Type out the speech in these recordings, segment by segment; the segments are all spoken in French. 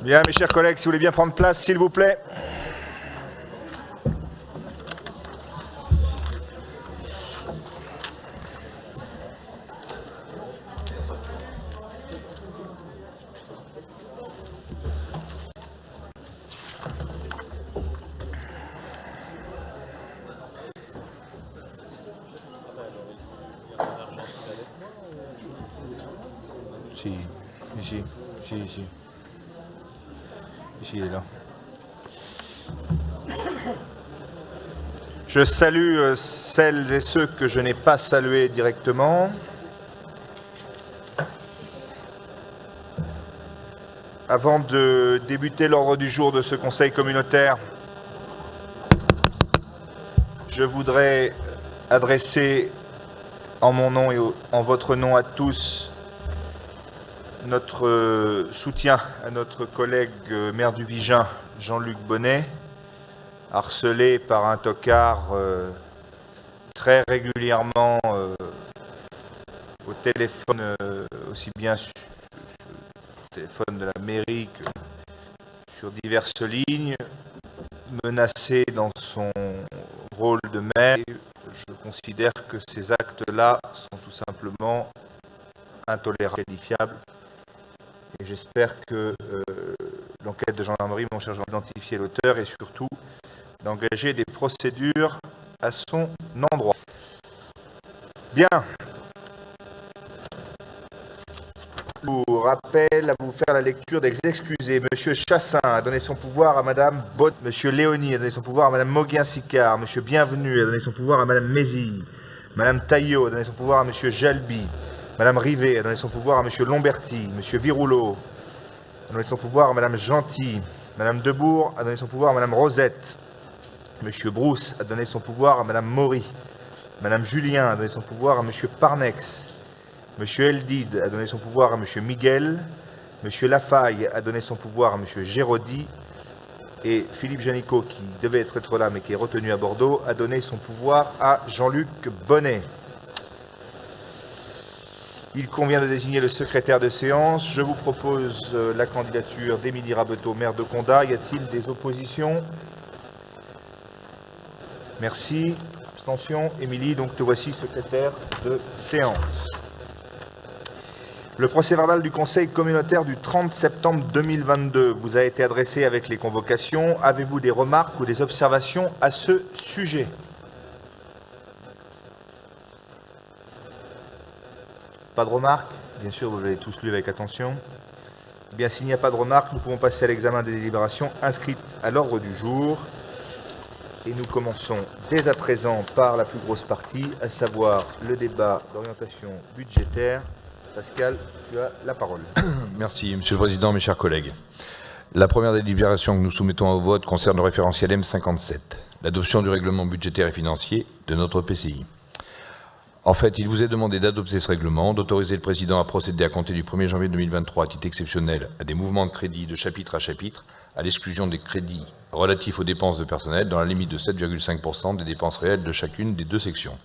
Bien, mes chers collègues, si vous voulez bien prendre place, s'il vous plaît. Ici, il est là. Je salue celles et ceux que je n'ai pas salués directement. Avant de débuter l'ordre du jour de ce Conseil communautaire, je voudrais adresser en mon nom et en votre nom à tous notre soutien à notre collègue maire du Vigen, Jean-Luc Bonnet, harcelé par un tocard très régulièrement au téléphone, aussi bien sur le téléphone de la mairie que sur diverses lignes, menacé dans son rôle de maire. Je considère que ces actes-là sont tout simplement intolérables, qualifiables. Et j'espère que l'enquête de gendarmerie m'en chargera d'identifier l'auteur et surtout d'engager des procédures à son endroit. Bien. Je vous rappelle à vous faire la lecture des excusés. Monsieur Chassin a donné son pouvoir à Madame Bott. Monsieur Léonie a donné son pouvoir à Madame Moguin-Sicard. Monsieur Bienvenu a donné son pouvoir à Madame Mézille. Madame Taillot a donné son pouvoir à Monsieur Jalby. Madame Rivet a donné son pouvoir à Monsieur Lomberti. Monsieur Virouleau a donné son pouvoir à Madame Gentil. Madame Debourg a donné son pouvoir à Madame Rosette. Monsieur Brousse a donné son pouvoir à Madame Maury. Madame Julien a donné son pouvoir à Monsieur Parnex. Monsieur Eldid a donné son pouvoir à Monsieur Miguel. Monsieur Lafaille a donné son pouvoir à Monsieur Géraudy. Et Philippe Janicot, qui devait être là mais qui est retenu à Bordeaux, a donné son pouvoir à Jean-Luc Bonnet. Il convient de désigner le secrétaire de séance. Je vous propose la candidature d'Émilie Rabeteau, maire de Condat. Y a-t-il des oppositions? Merci. Abstention. Émilie, donc te voici secrétaire de séance. Le procès-verbal du Conseil communautaire du 30 septembre 2022 vous a été adressé avec les convocations. Avez-vous des remarques ou des observations à ce sujet? Pas de remarques? Bien sûr, vous l'avez tous lu avec attention. Bien, s'il n'y a pas de remarques, nous pouvons passer à l'examen des délibérations inscrites à l'ordre du jour. Et nous commençons dès à présent par la plus grosse partie, à savoir le débat d'orientation budgétaire. Pascal, tu as la parole. Merci, Monsieur le Président, mes chers collègues. La première délibération que nous soumettons au vote concerne le référentiel M57, l'adoption du règlement budgétaire et financier de notre PCI. En fait, il vous est demandé d'adopter ce règlement, d'autoriser le Président à procéder à compter du 1er janvier 2023 à titre exceptionnel à des mouvements de crédit de chapitre à chapitre, à l'exclusion des crédits relatifs aux dépenses de personnel dans la limite de 7,5% des dépenses réelles de chacune des deux sections,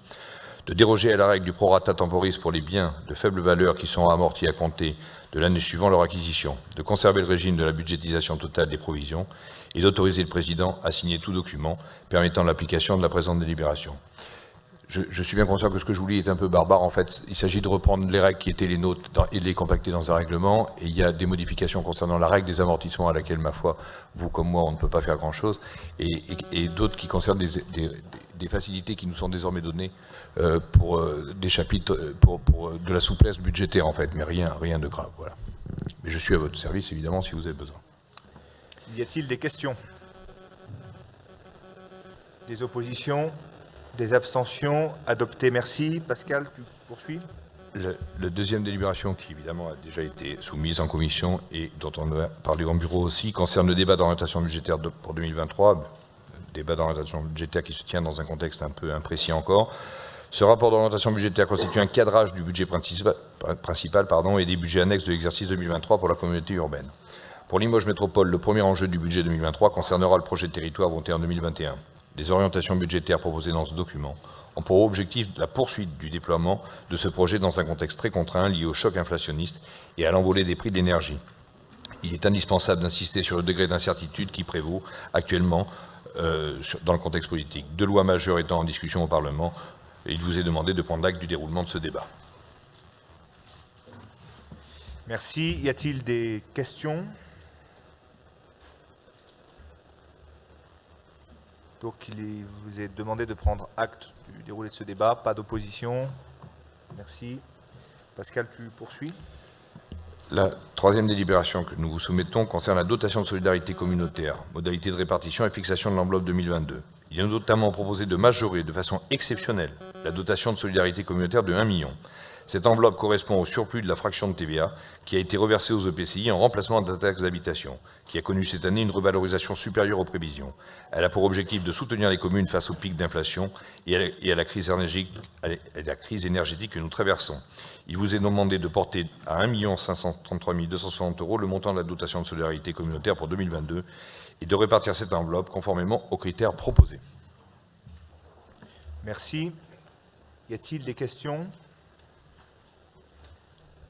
de déroger à la règle du prorata temporis pour les biens de faible valeur qui sont amortis à compter de l'année suivant leur acquisition, de conserver le régime de la budgétisation totale des provisions et d'autoriser le Président à signer tout document permettant l'application de la présente délibération. Je suis bien conscient que ce que je vous lis est un peu barbare. En fait, il s'agit de reprendre les règles qui étaient les nôtres et de les compacter dans un règlement. Et il y a des modifications concernant la règle des amortissements à laquelle, ma foi, vous comme moi, on ne peut pas faire grand-chose. Et d'autres qui concernent des facilités qui nous sont désormais données pour des chapitres, pour de la souplesse budgétaire, en fait. Mais rien de grave, voilà. Mais je suis à votre service, évidemment, si vous avez besoin. Y a-t-il des questions? Des oppositions? Des abstentions? Adopté, merci. Pascal, tu poursuis? La deuxième délibération, qui évidemment a déjà été soumise en commission et dont on a parlé en bureau aussi, concerne le débat d'orientation budgétaire pour 2023, débat d'orientation budgétaire qui se tient dans un contexte un peu imprécis encore. Ce rapport d'orientation budgétaire constitue un cadrage du budget principal et des budgets annexes de l'exercice 2023 pour la communauté urbaine. Pour Limoges Métropole, le premier enjeu du budget 2023 concernera le projet de territoire voté en 2021. Les orientations budgétaires proposées dans ce document ont pour objectif la poursuite du déploiement de ce projet dans un contexte très contraint lié au choc inflationniste et à l'envolée des prix de l'énergie. il est indispensable d'insister sur le degré d'incertitude qui prévaut actuellement dans le contexte politique. 2 lois majeures étant en discussion au Parlement, il vous est demandé de prendre acte du déroulement de ce débat. Merci. Y a-t-il des questions? Donc, il vous est demandé de prendre acte du déroulé de ce débat. Pas d'opposition. Merci. Pascal, tu poursuis. La troisième délibération que nous vous soumettons concerne la dotation de solidarité communautaire, modalité de répartition et fixation de l'enveloppe 2022. Il est notamment proposé de majorer de façon exceptionnelle la dotation de solidarité communautaire de 1 million. Cette enveloppe correspond au surplus de la fraction de TVA qui a été reversée aux EPCI en remplacement de la taxe d'habitation, qui a connu cette année une revalorisation supérieure aux prévisions. Elle a pour objectif de soutenir les communes face au pic d'inflation et à la crise énergétique que nous traversons. Il vous est demandé de porter à 1 533 260 € le montant de la dotation de solidarité communautaire pour 2022 et de répartir cette enveloppe conformément aux critères proposés. Merci. Y a-t-il des questions?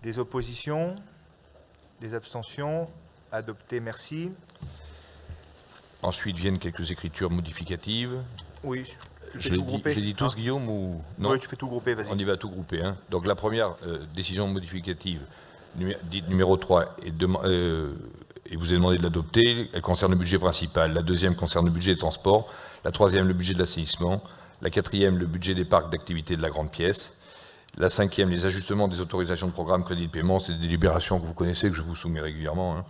Des oppositions? Des abstentions? Adopté, merci. Ensuite viennent quelques écritures modificatives. Oui, tu Je fais tout grouper. l'ai dit tous, Guillaume, ou non? Oui, tu fais tout grouper, vas-y. On y va tout grouper. Hein. Donc la première décision modificative, dite numéro 3, et vous est demandé de l'adopter. Elle concerne le budget principal. La deuxième concerne le budget des transports. La troisième, le budget de l'assainissement. La quatrième, le budget des parcs d'activité de la grande pièce. La cinquième, les ajustements des autorisations de programme crédit de paiement. C'est des délibérations que vous connaissez, que je vous soumets régulièrement. Hein.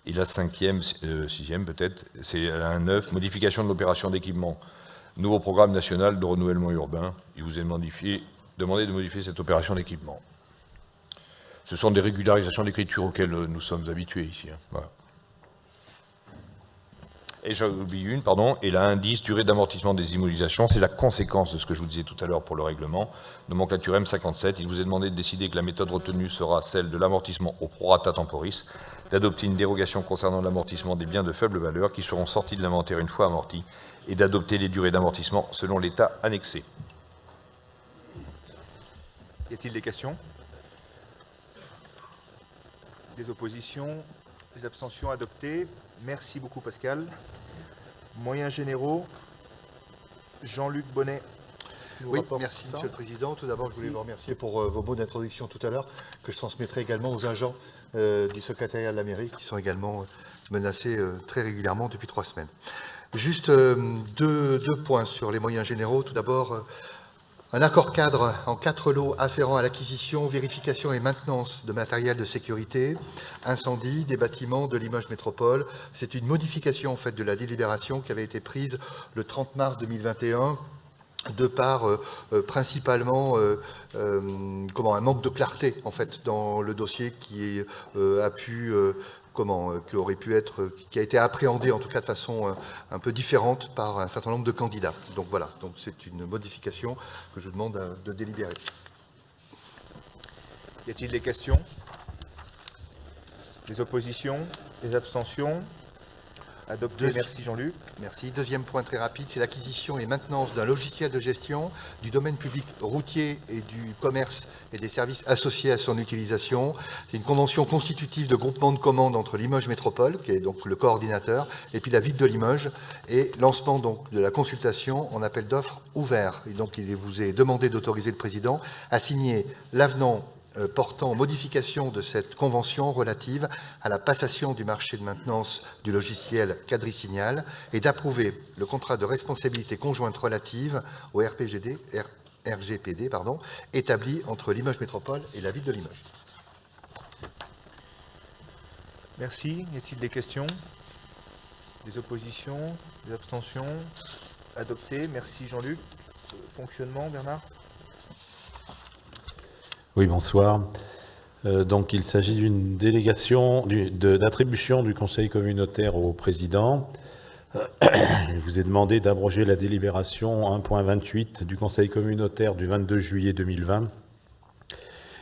Et la sixième peut-être, c'est la 9, modification de l'opération d'équipement. Nouveau programme national de renouvellement urbain. Il vous est demandé de modifier cette opération d'équipement. Ce sont des régularisations d'écriture auxquelles nous sommes habitués ici. Hein. Voilà. Et j'en oublie une, pardon, et la indice, durée d'amortissement des immobilisations, c'est la conséquence de ce que je vous disais tout à l'heure pour le règlement. Nomenclature M57, il vous est demandé de décider que la méthode retenue sera celle de l'amortissement au prorata temporis, d'adopter une dérogation concernant l'amortissement des biens de faible valeur qui seront sortis de l'inventaire une fois amortis, et d'adopter les durées d'amortissement selon l'état annexé. Y a-t-il des questions? Des oppositions? Des abstentions? Adoptées. Merci beaucoup, Pascal. Moyens généraux. Jean-Luc Bonnet. Oui, merci Monsieur le Président. Tout d'abord, je voulais vous remercier pour vos mots d'introduction tout à l'heure, que je transmettrai également aux agents du secrétariat de la mairie, qui sont également menacés très régulièrement depuis 3 semaines. Juste deux points sur les moyens généraux. Tout d'abord, un accord cadre en 4 lots afférents à l'acquisition, vérification et maintenance de matériel de sécurité, incendie des bâtiments de Limoges Métropole. C'est une modification en fait de la délibération qui avait été prise le 30 mars 2021 de par principalement un manque de clarté en fait dans le dossier qui a été appréhendé en tout cas de façon un peu différente par un certain nombre de candidats. Donc voilà, donc c'est une modification que je demande de délibérer. Y a-t-il des questions? Des oppositions? Des abstentions? Adopté, merci Jean-Luc. Merci. Deuxième point très rapide, c'est l'acquisition et maintenance d'un logiciel de gestion du domaine public routier et du commerce et des services associés à son utilisation. C'est une convention constitutive de groupement de commandes entre Limoges Métropole, qui est donc le coordinateur, et puis la ville de Limoges, et lancement donc de la consultation en appel d'offres ouvert. Et donc il vous est demandé d'autoriser le président à signer l'avenant portant modification de cette convention relative à la passation du marché de maintenance du logiciel Quadrisignal et d'approuver le contrat de responsabilité conjointe relative au RGPD établi entre Limoges Métropole et la ville de Limoges. Merci. Y a-t-il des questions? Des oppositions? Des abstentions? Adopté. Merci Jean-Luc. Fonctionnement, Bernard? Oui, bonsoir. Donc, il s'agit d'une délégation d'attribution du Conseil communautaire au président. Il vous est demandé d'abroger la délibération 1.28 du Conseil communautaire du 22 juillet 2020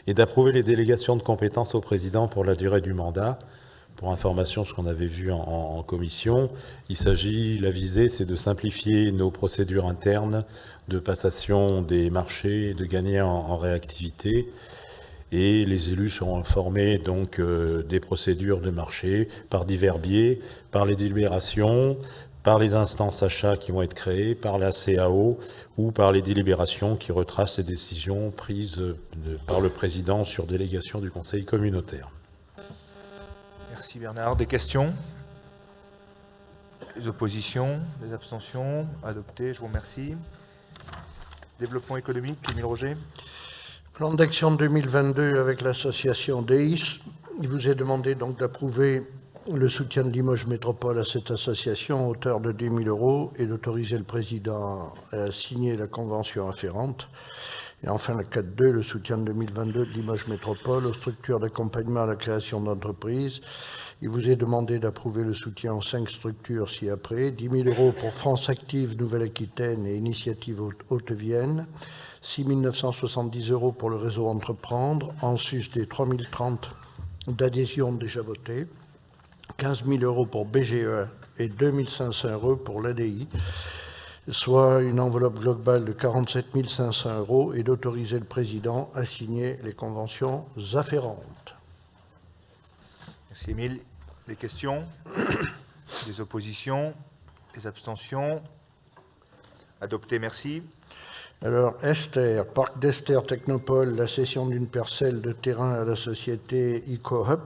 et d'approuver les délégations de compétences au président pour la durée du mandat. Pour information, ce qu'on avait vu en commission, la visée, c'est de simplifier nos procédures internes de passation des marchés et de gagner en réactivité. et les élus seront informés donc des procédures de marché par divers biais, par les délibérations, par les instances achats qui vont être créées, par la CAO ou par les délibérations qui retracent les décisions prises par le président sur délégation du conseil communautaire. Merci Bernard. Des questions? Des oppositions? Des abstentions? Adopté, je vous remercie. Développement économique, Émile Roger. Plan d'action 2022 avec l'association DEIS. Il vous est demandé donc d'approuver le soutien de Limoges Métropole à cette association à hauteur de 10 000 € et d'autoriser le président à signer la convention afférente. Et enfin, le 4.2, le soutien de 2022 de Limoges Métropole aux structures d'accompagnement à la création d'entreprises. Il vous est demandé d'approuver le soutien aux 5 structures ci-après. 10 000 € pour France Active Nouvelle-Aquitaine et Initiative Haute-Vienne. 6 970 € pour le réseau Entreprendre, en sus des 3 030 d'adhésion déjà votées. 15 000 € pour BGE et 2 500 € pour l'ADI, soit une enveloppe globale de 47 500 € et d'autoriser le président à signer les conventions afférentes. Merci Émile. Des questions? Des oppositions? Des abstentions? Adopté, merci. Alors, Esther, Parc d'Esther Technopole, la cession d'une parcelle de terrain à la société EcoHub.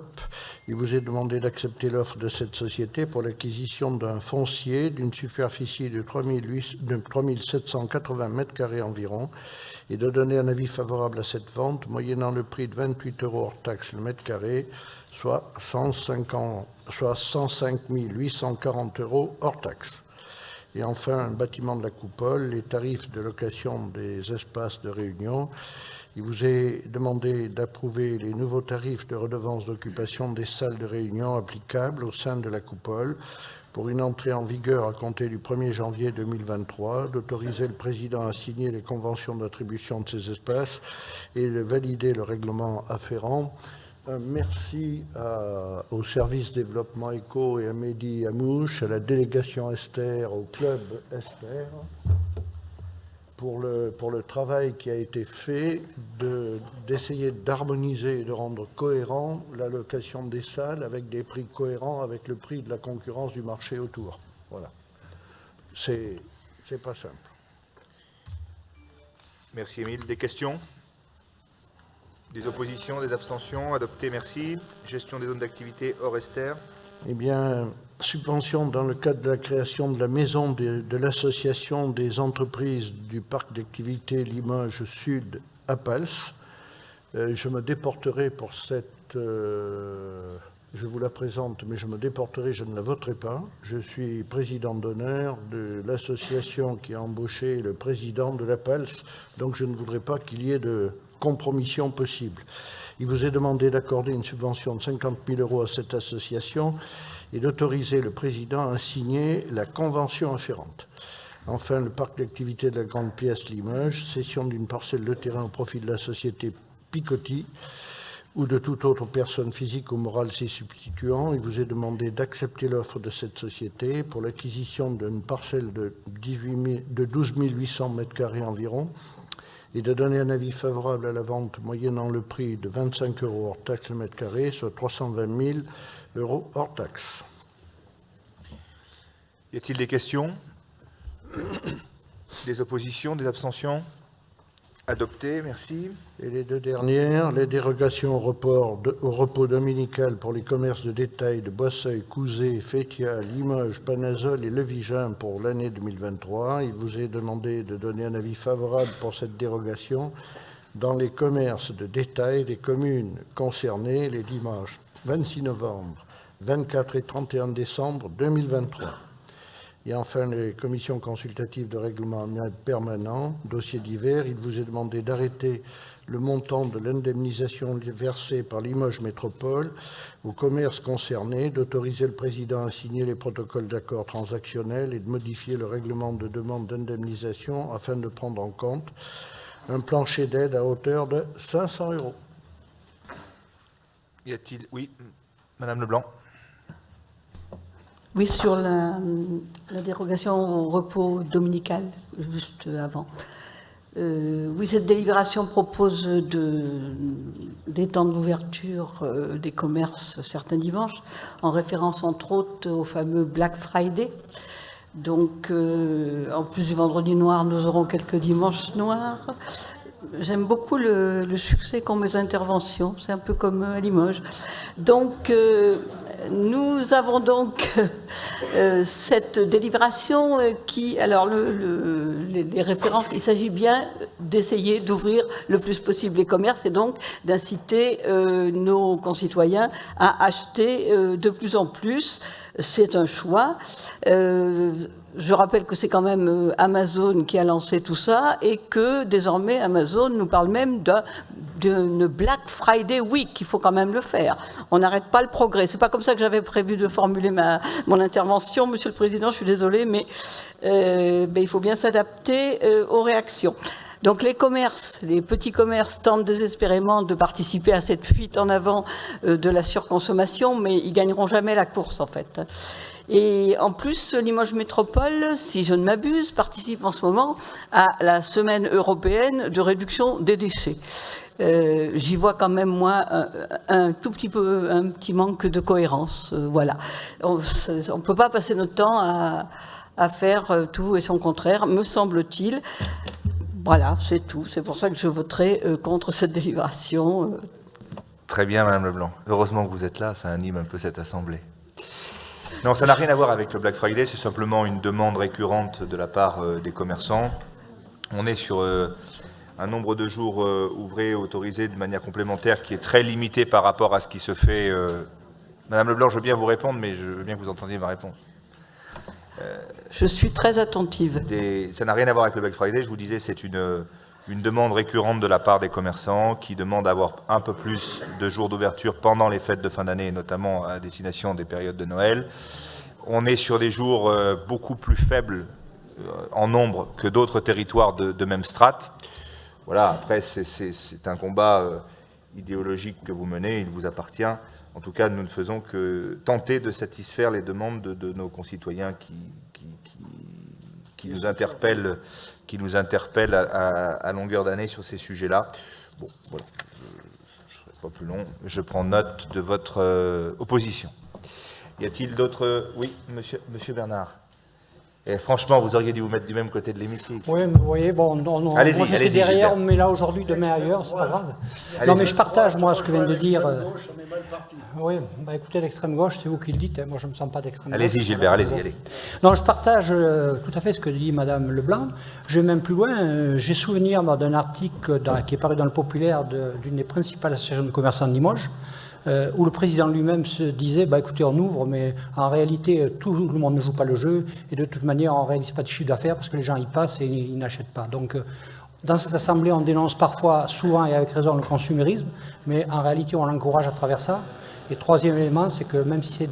Il vous est demandé d'accepter l'offre de cette société pour l'acquisition d'un foncier d'une superficie de 3 780 m² environ et de donner un avis favorable à cette vente, moyennant le prix de 28 € hors taxe le mètre carré, soit 105 840 € hors taxe. Et enfin, un bâtiment de la coupole, les tarifs de location des espaces de réunion. Il vous est demandé d'approuver les nouveaux tarifs de redevance d'occupation des salles de réunion applicables au sein de la coupole pour une entrée en vigueur à compter du 1er janvier 2023, d'autoriser le président à signer les conventions d'attribution de ces espaces et de valider le règlement afférent. Merci au service développement éco et à Mehdi Amouche, à la délégation Esther, au club Esther, pour le travail qui a été fait d'essayer d'harmoniser et de rendre cohérent l'allocation des salles avec des prix cohérents avec le prix de la concurrence du marché autour. Voilà. C'est pas simple. Merci Émile. Des questions? Des oppositions, des abstentions? Adopté, merci. Gestion des zones d'activité hors Esther. Eh bien, subvention dans le cadre de la création de la maison de l'association des entreprises du parc d'activité Limoges Sud à Pals. Je me déporterai pour cette... je vous la présente, mais je me déporterai, je ne la voterai pas. Je suis président d'honneur de l'association qui a embauché le président de la Pals, donc je ne voudrais pas qu'il y ait de compromission possible. Il vous est demandé d'accorder une subvention de 50 000 € à cette association et d'autoriser le président à signer la convention afférente. Enfin, le parc d'activité de la Grande Pièce Limoges, cession d'une parcelle de terrain au profit de la société Picotti ou de toute autre personne physique ou morale s'y substituant. Il vous est demandé d'accepter l'offre de cette société pour l'acquisition d'une parcelle de 12 800 m² environ et de donner un avis favorable à la vente moyennant le prix de 25 € hors taxe le mètre carré, soit 320 000 € hors taxe. Y a-t-il des questions? Des oppositions, des abstentions? Adopté, merci. Et les deux dernières, les dérogations au repos dominical pour les commerces de détail de Boisseuil, Couzet, Fétia, Limoges, Panazol et Levigin pour l'année 2023. Il vous est demandé de donner un avis favorable pour cette dérogation dans les commerces de détail des communes concernées les dimanches 26 novembre, 24 et 31 décembre 2023. Et enfin, les commissions consultatives de règlement permanent, dossiers divers, il vous est demandé d'arrêter le montant de l'indemnisation versée par Limoges Métropole aux commerces concernés, d'autoriser le président à signer les protocoles d'accord transactionnels et de modifier le règlement de demande d'indemnisation afin de prendre en compte un plancher d'aide à hauteur de 500 €. Y a-t-il... Oui, Madame Leblanc. Oui, sur la dérogation au repos dominical, juste avant. Oui, cette délibération propose d'étendre l'ouverture des commerces certains dimanches, en référence entre autres au fameux Black Friday. Donc, en plus du vendredi noir, nous aurons quelques dimanches noirs. J'aime beaucoup le succès qu'ont mes interventions, c'est un peu comme à Limoges. Donc, nous avons donc cette délibération qui... Alors, les références, il s'agit bien d'essayer d'ouvrir le plus possible les commerces et donc d'inciter nos concitoyens à acheter de plus en plus. C'est un choix. Je rappelle que c'est quand même Amazon qui a lancé tout ça et que désormais Amazon nous parle même d'une Black Friday Week. Il faut quand même le faire. On n'arrête pas le progrès. C'est pas comme ça que j'avais prévu de formuler mon intervention, Monsieur le Président. Je suis désolée, mais il faut bien s'adapter aux réactions. Donc les commerces, les petits commerces tentent désespérément de participer à cette fuite en avant de la surconsommation, mais ils gagneront jamais la course en fait. Et en plus, Limoges Métropole, si je ne m'abuse, participe en ce moment à la semaine européenne de réduction des déchets. J'y vois quand même, moi, un petit manque de cohérence. Voilà. On ne peut pas passer notre temps à faire tout et son contraire, me semble-t-il. Voilà, c'est tout. C'est pour ça que je voterai contre cette délibération. Très bien, Madame Leblanc. Heureusement que vous êtes là, ça anime un peu cette assemblée. Non, ça n'a rien à voir avec le Black Friday, c'est simplement une demande récurrente de la part des commerçants. On est sur un nombre de jours ouvrés autorisés de manière complémentaire qui est très limité par rapport à ce qui se fait. Madame Leblanc, je veux bien vous répondre, mais je veux bien que vous entendiez ma réponse. Je suis très attentive. Ça n'a rien à voir avec le Black Friday, je vous disais, c'est une demande récurrente de la part des commerçants qui demandent d'avoir un peu plus de jours d'ouverture pendant les fêtes de fin d'année, notamment à destination des périodes de Noël. On est sur des jours beaucoup plus faibles en nombre que d'autres territoires de même strate. Voilà, après, c'est un combat idéologique que vous menez, il vous appartient. En tout cas, nous ne faisons que tenter de satisfaire les demandes de nos concitoyens qui nous interpellent à longueur d'année sur ces sujets-là. Bon, voilà, je ne serai pas plus long. Je prends note de votre opposition. Y a-t-il d'autres... Oui, monsieur Bernard. Et franchement, vous auriez dû vous mettre du même côté de l'hémicycle. Oui, mais vous voyez, bon, moi j'étais derrière, mais là aujourd'hui, demain ailleurs, c'est pas grave. Non, mais je partage, moi, ce que vient de dire... Oui, bah écoutez, l'extrême gauche, c'est vous qui le dites, hein. Moi je ne me sens pas d'extrême gauche. Allez-y Gilbert, allez-y. Non, je partage tout à fait ce que dit Madame Leblanc. Je vais même plus loin. J'ai souvenir d'un article qui est paru dans le Populaire d'une des principales associations de commerçants de Limoges, où le président lui-même se disait, bah écoutez, on ouvre, mais en réalité, tout le monde ne joue pas le jeu, et de toute manière, on ne réalise pas de chiffre d'affaires parce que les gens y passent et ils n'achètent pas. Donc, dans cette assemblée, on dénonce parfois, souvent et avec raison, le consumérisme, mais en réalité, on l'encourage à travers ça. Et troisième élément, c'est que même si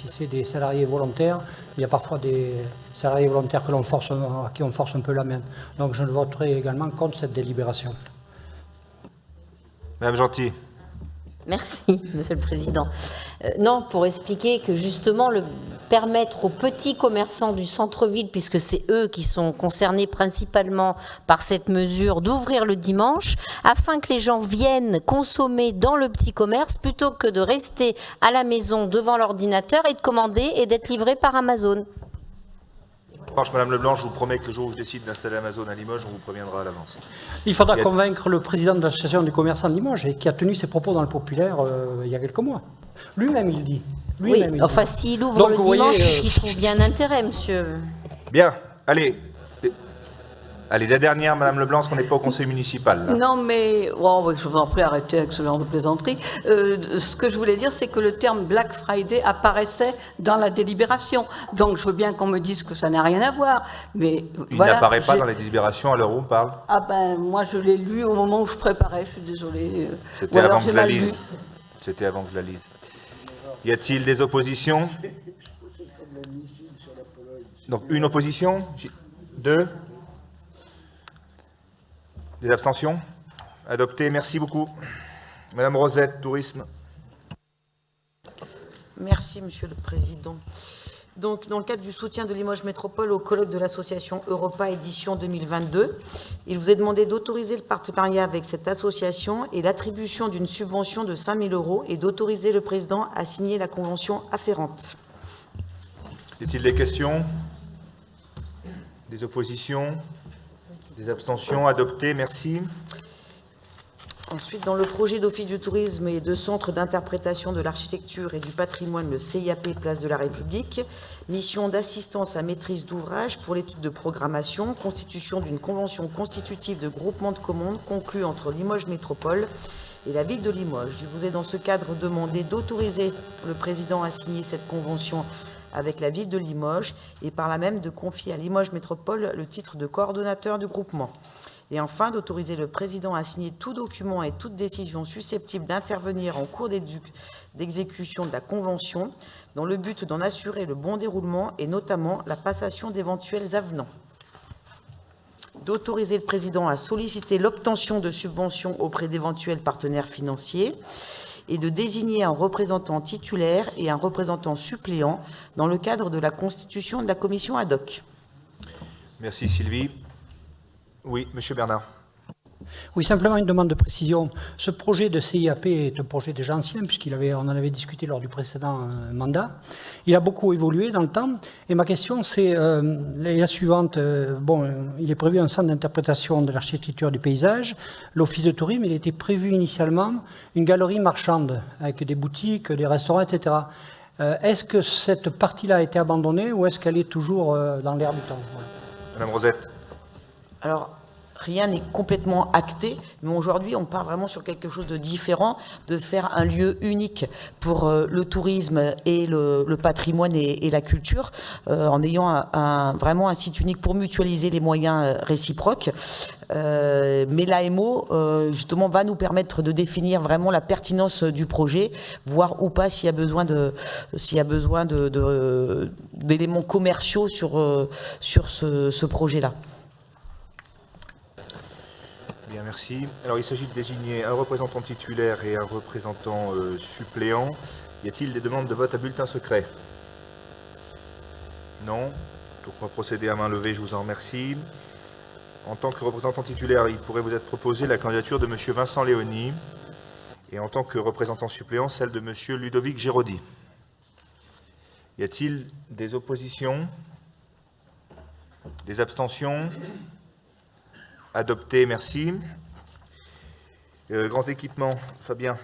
c'est des salariés volontaires, il y a parfois des salariés volontaires à qui on force un peu la main. Donc je voterai également contre cette délibération. Madame Gentil. Merci, Monsieur le Président. Non, pour expliquer que justement, permettre aux petits commerçants du centre-ville, puisque c'est eux qui sont concernés principalement par cette mesure, d'ouvrir le dimanche, afin que les gens viennent consommer dans le petit commerce, plutôt que de rester à la maison devant l'ordinateur et de commander et d'être livré par Amazon. Madame Leblanc, je vous promets que le jour où je décide d'installer Amazon à Limoges, on vous préviendra à l'avance. Il faudra convaincre le président de l'association des commerçants de Limoges, et qui a tenu ses propos dans le Populaire il y a quelques mois. Lui-même, il dit. Oui, enfin, s'il ouvre le dimanche, il trouve bien intérêt, monsieur. Bien, allez. Allez, la dernière, Madame Leblanc, parce qu'on n'est pas au conseil municipal. Là. Non, mais je vous en prie, arrêtez avec ce genre de plaisanterie. Ce que je voulais dire, c'est que le terme Black Friday apparaissait dans la délibération. Donc, je veux bien qu'on me dise que ça n'a rien à voir. Mais il n'apparaît pas dans la délibération à l'heure où on parle. Ah ben, moi, je l'ai lu au moment où je préparais, je suis désolée. C'était avant que je la lise. C'était avant que je la lise. Y a-t-il des oppositions? Donc, une opposition? Deux? Des abstentions? Adopté, merci beaucoup. Madame Rosette, tourisme. Merci, Monsieur le Président. Donc, dans le cadre du soutien de Limoges Métropole au colloque de l'association Europa édition 2022, il vous est demandé d'autoriser le partenariat avec cette association et l'attribution d'une subvention de 5 000 € et d'autoriser le président à signer la convention afférente. Y a-t-il des questions? Des oppositions? Des abstentions? Adopté, merci. Ensuite, dans le projet d'office du tourisme et de centre d'interprétation de l'architecture et du patrimoine, le CIAP Place de la République, mission d'assistance à maîtrise d'ouvrage pour l'étude de programmation, constitution d'une convention constitutive de groupement de commandes conclue entre Limoges Métropole et la ville de Limoges. Il vous est dans ce cadre demandé d'autoriser le président à signer cette convention avec la ville de Limoges et par là même de confier à Limoges Métropole le titre de coordonnateur du groupement. Et enfin, d'autoriser le président à signer tout document et toute décision susceptible d'intervenir en cours d'exécution de la convention dans le but d'en assurer le bon déroulement et notamment la passation d'éventuels avenants. D'autoriser le président à solliciter l'obtention de subventions auprès d'éventuels partenaires financiers et de désigner un représentant titulaire et un représentant suppléant dans le cadre de la constitution de la commission ad hoc. Merci Sylvie. Oui, Monsieur Bernard. Oui, simplement une demande de précision. Ce projet de CIAP est un projet déjà ancien, on en avait discuté lors du précédent mandat. Il a beaucoup évolué dans le temps. Et ma question, c'est la suivante. Il est prévu un centre d'interprétation de l'architecture du paysage. L'office de tourisme, il était prévu initialement une galerie marchande avec des boutiques, des restaurants, etc. Est-ce que cette partie-là a été abandonnée ou est-ce qu'elle est toujours dans l'air du temps? Voilà. Madame Rosette. Alors, rien n'est complètement acté, mais aujourd'hui, on part vraiment sur quelque chose de différent, de faire un lieu unique pour le tourisme et le patrimoine et la culture, en ayant vraiment un site unique pour mutualiser les moyens réciproques. Mais l'AMO, justement, va nous permettre de définir vraiment la pertinence du projet, voir ou pas s'il y a besoin d'éléments commerciaux sur ce projet-là. Bien, merci. Alors, il s'agit de désigner un représentant titulaire et un représentant suppléant. Y a-t-il des demandes de vote à bulletin secret? Non. Donc, on va procéder à main levée, je vous en remercie. En tant que représentant titulaire, il pourrait vous être proposé la candidature de M. Vincent Léony et en tant que représentant suppléant, celle de M. Ludovic Géraudy. Y a-t-il des oppositions? Des abstentions? Adopté, merci. Grands équipements, Fabien.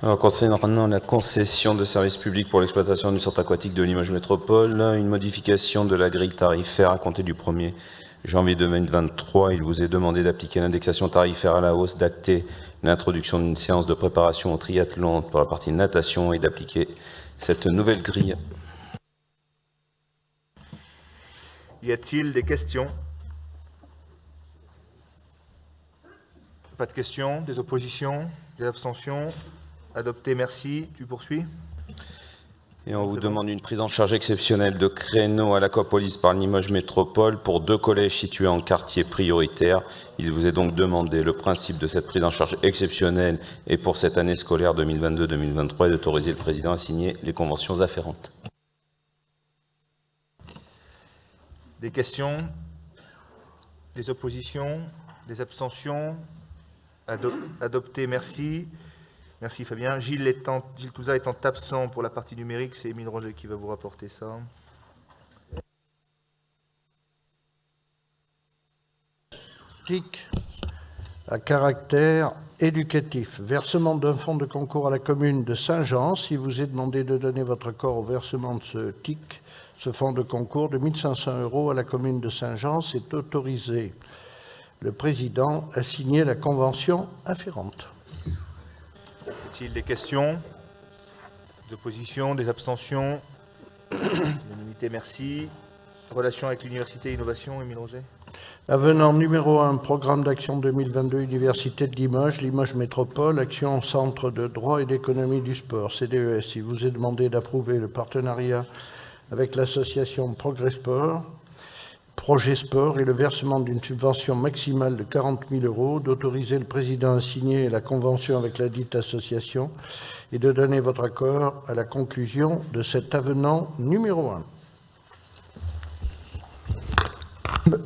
Alors, concernant la concession de services publics pour l'exploitation du centre aquatique de Limoges Métropole, une modification de la grille tarifaire à compter du 1er janvier 2023. Il vous est demandé d'appliquer l'indexation tarifaire à la hausse, d'acter l'introduction d'une séance de préparation au triathlon pour la partie natation et d'appliquer cette nouvelle grille. Y a-t-il des questions? Pas de questions, des oppositions, des abstentions? Adopté, merci. Tu poursuis? Et on vous demande une prise en charge exceptionnelle de créneaux à l'Aquapolis par Limoges Métropole pour 2 collèges situés en quartier prioritaire. Il vous est donc demandé le principe de cette prise en charge exceptionnelle et pour cette année scolaire 2022-2023 d'autoriser le président à signer les conventions afférentes. Des questions? Des oppositions? Des abstentions? Adopté, merci. Merci Fabien. Gilles Touza étant absent pour la partie numérique, c'est Émile Roger qui va vous rapporter ça. TIC à caractère éducatif. Versement d'un fonds de concours à la commune de Saint-Jean. Si vous est demandé de donner votre accord au versement de ce TIC, ce fonds de concours de 1 500 € à la commune de Saint-Jean, c'est autorisé. Le président a signé la convention afférente. Y a-t-il des questions? Des oppositions? Des abstentions? L'unanimité, merci. Relation avec l'université et innovation, Émile Roger. Avenant numéro 1, programme d'action 2022, Université de Limoges, Limoges Métropole, action Centre de droit et d'économie du sport, CDES. Il vous est demandé d'approuver le partenariat avec l'association Progrès Sport projet sport et le versement d'une subvention maximale de 40 000 €, d'autoriser le président à signer la convention avec la dite association et de donner votre accord à la conclusion de cet avenant numéro 1.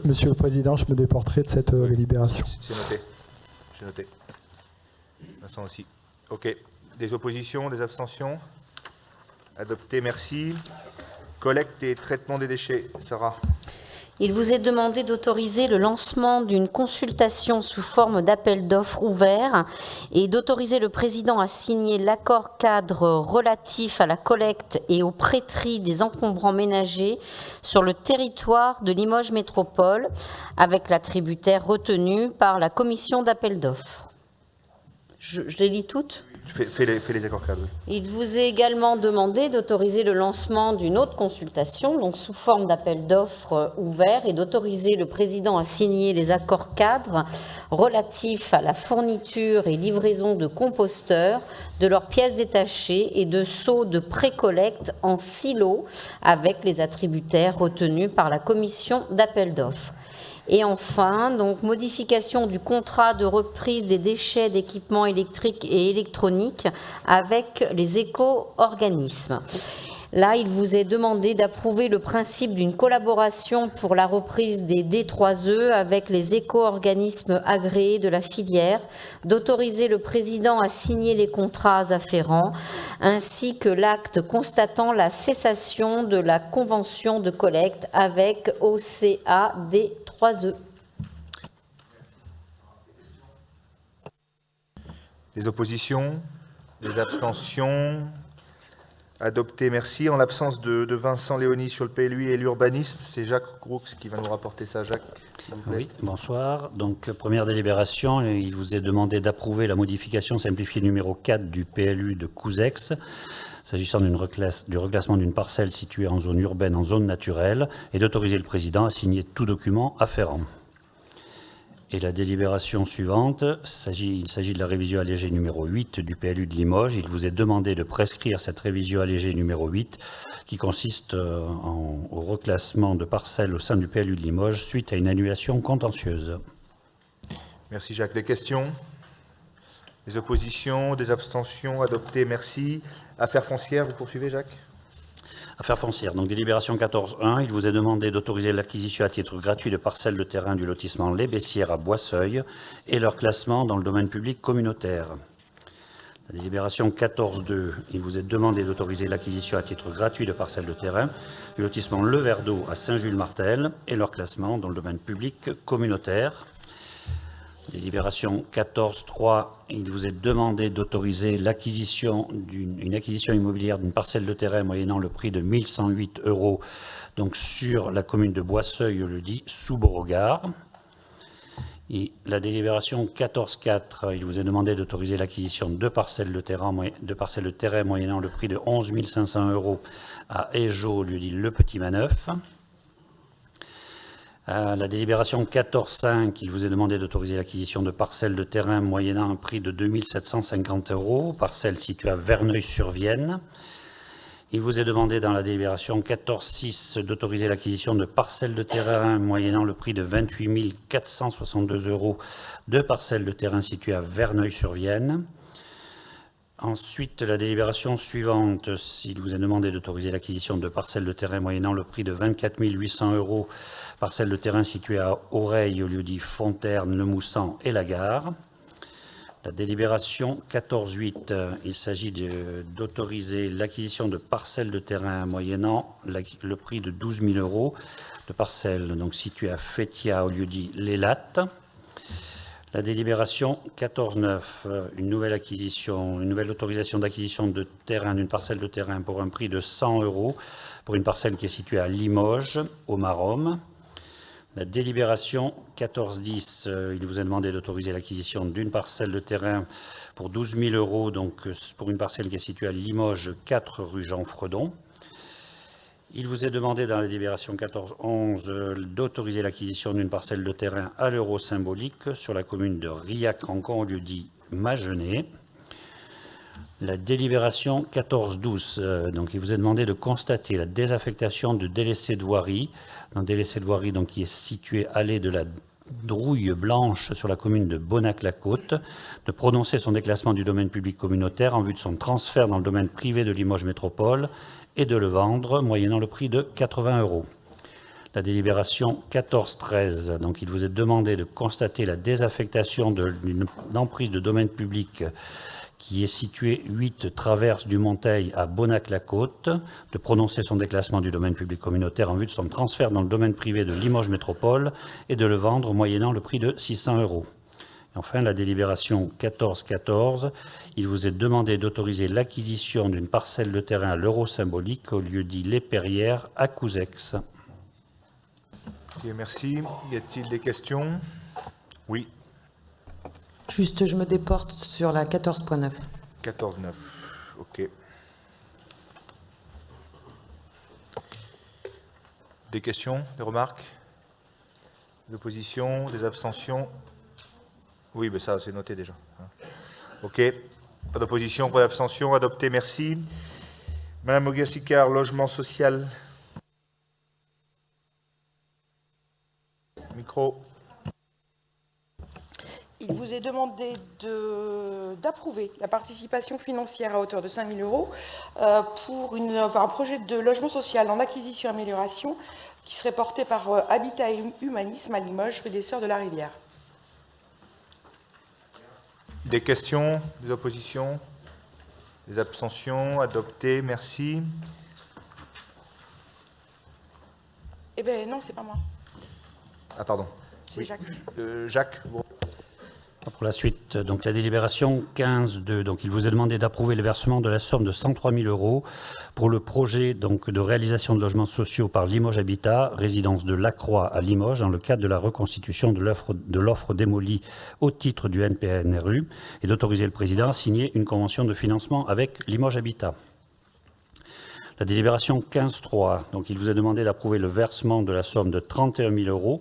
Monsieur le Président, je me déporterai de cette délibération. C'est noté. J'ai noté. Vincent aussi. OK. Des oppositions, des abstentions? Adopté, merci. Collecte et traitement des déchets. Sarah. Il vous est demandé d'autoriser le lancement d'une consultation sous forme d'appel d'offres ouvert et d'autoriser le président à signer l'accord cadre relatif à la collecte et au prêterie des encombrants ménagers sur le territoire de Limoges Métropole avec l'attributaire retenu par la commission d'appel d'offres. Je les lis toutes ? Fais les accords cadres. Il vous est également demandé d'autoriser le lancement d'une autre consultation, donc sous forme d'appel d'offres ouvert, et d'autoriser le président à signer les accords cadres relatifs à la fourniture et livraison de composteurs, de leurs pièces détachées et de seaux de pré-collecte en silo avec les attributaires retenus par la commission d'appel d'offres. Et enfin, donc, modification du contrat de reprise des déchets d'équipements électriques et électroniques avec les éco-organismes. Là, il vous est demandé d'approuver le principe d'une collaboration pour la reprise des D3E avec les éco-organismes agréés de la filière, d'autoriser le président à signer les contrats afférents, ainsi que l'acte constatant la cessation de la convention de collecte avec OCA D3E. Des oppositions, des abstentions? Adopté, merci. En l'absence de Vincent Léoni sur le PLU et l'urbanisme, c'est Jacques Groux qui va nous rapporter ça. Jacques, s'il vous plaît. Oui, bonsoir. Donc, première délibération, il vous est demandé d'approuver la modification simplifiée numéro 4 du PLU de Couzex, s'agissant du reclassement d'une parcelle située en zone urbaine en zone naturelle, et d'autoriser le président à signer tout document afférent. Et la délibération suivante, il s'agit de la révision allégée numéro 8 du PLU de Limoges. Il vous est demandé de prescrire cette révision allégée numéro 8 qui consiste au reclassement de parcelles au sein du PLU de Limoges suite à une annulation contentieuse. Merci Jacques. Des questions? Des oppositions? Des abstentions? Adopté, merci. Affaires foncières, vous poursuivez Jacques? Affaires foncières. Donc, délibération 14.1, il vous est demandé d'autoriser l'acquisition à titre gratuit de parcelles de terrain du lotissement Les Bessières à Boisseuil et leur classement dans le domaine public communautaire. La délibération 14.2, il vous est demandé d'autoriser l'acquisition à titre gratuit de parcelles de terrain du lotissement Le Verre d'Eau à Saint-Jules-Martel et leur classement dans le domaine public communautaire. Délibération 14.3, il vous est demandé d'autoriser l'acquisition une acquisition immobilière d'une parcelle de terrain moyennant le prix de 1 108 €, donc sur la commune de Boisseuil, le dit, sous Beauregard. Et la délibération 14.4, il vous est demandé d'autoriser l'acquisition de parcelles de terrain moyennant le prix de 11 500 € à Éjot, lieu dit Le Petit Maneuf. La délibération 14.5, il vous est demandé d'autoriser l'acquisition de parcelles de terrain moyennant un prix de 2 750 €, parcelles situées à Verneuil-sur-Vienne. Il vous est demandé dans la délibération 14.6 d'autoriser l'acquisition de parcelles de terrain moyennant le prix de 28 462 €, de parcelles de terrain situées à Verneuil-sur-Vienne. Ensuite, la délibération suivante, il vous est demandé d'autoriser l'acquisition de parcelles de terrain moyennant le prix de 24 800 €, parcelles de terrain situées à Oreille, au lieu dit Fontaine, Le Moussan et la Gare. La délibération 14.8, il s'agit d'autoriser l'acquisition de parcelles de terrain moyennant le prix de 12 000 €, de parcelles donc situées à Fétia, au lieu dit Les Lattes. La délibération 14.9, une nouvelle autorisation d'acquisition de terrain, d'une parcelle de terrain pour un prix de 100 € pour une parcelle qui est située à Limoges, au Maromme. La délibération 14.10, il vous est demandé d'autoriser l'acquisition d'une parcelle de terrain pour 12 000 €, donc pour une parcelle qui est située à Limoges, 4 rue Jean Fredon. Il vous est demandé dans la délibération 14.11 d'autoriser l'acquisition d'une parcelle de terrain à l'euro symbolique sur la commune de Riac-Rancon, au lieu dit Magenais. La délibération 14-12, donc il vous est demandé de constater la désaffectation de délaissé de voirie, un délaissé de voirie donc, qui est situé allée de la Drouille Blanche sur la commune de Bonnac-la-Côte, de prononcer son déclassement du domaine public communautaire en vue de son transfert dans le domaine privé de Limoges Métropole et de le vendre moyennant le prix de 80 €. La délibération 14-13, donc il vous est demandé de constater la désaffectation d'une emprise de domaine public qui est située 8 traverse du Monteil à Bonnac-la-Côte, de prononcer son déclassement du domaine public communautaire en vue de son transfert dans le domaine privé de Limoges Métropole et de le vendre moyennant le prix de 600 €. Et enfin, la délibération 14-14, il vous est demandé d'autoriser l'acquisition d'une parcelle de terrain à l'euro symbolique au lieu dit Les Perrières à Couzex. Ok, merci. Y a-t-il des questions? Oui. Juste, je me déporte sur la 14.9. 14-9. Ok. Des questions, des remarques? Des oppositions, des abstentions? Oui, mais ça, c'est noté déjà. Ok. Pas d'opposition, pas d'abstention. Adopté, merci. Madame Moguin-Sicard, logement social. Micro. Il vous est demandé d'approuver la participation financière à hauteur de 5 000 € pour un projet de logement social en acquisition-amélioration qui serait porté par Habitat et Humanisme à Limoges, rue des Sœurs de la Rivière. Des questions, des oppositions, des abstentions? Adopté, merci. Eh bien non, c'est pas moi. Ah, pardon. C'est Jacques. Jacques, bon. Pour la suite, donc la délibération 15-2, donc il vous est demandé d'approuver le versement de la somme de 103 000 € pour le projet donc, de réalisation de logements sociaux par Limoges Habitat, résidence de Lacroix à Limoges, dans le cadre de la reconstitution de l'offre démolie au titre du NPNRU, et d'autoriser le président à signer une convention de financement avec Limoges Habitat. La délibération 15-3, donc il vous est demandé d'approuver le versement de la somme de 31 000 €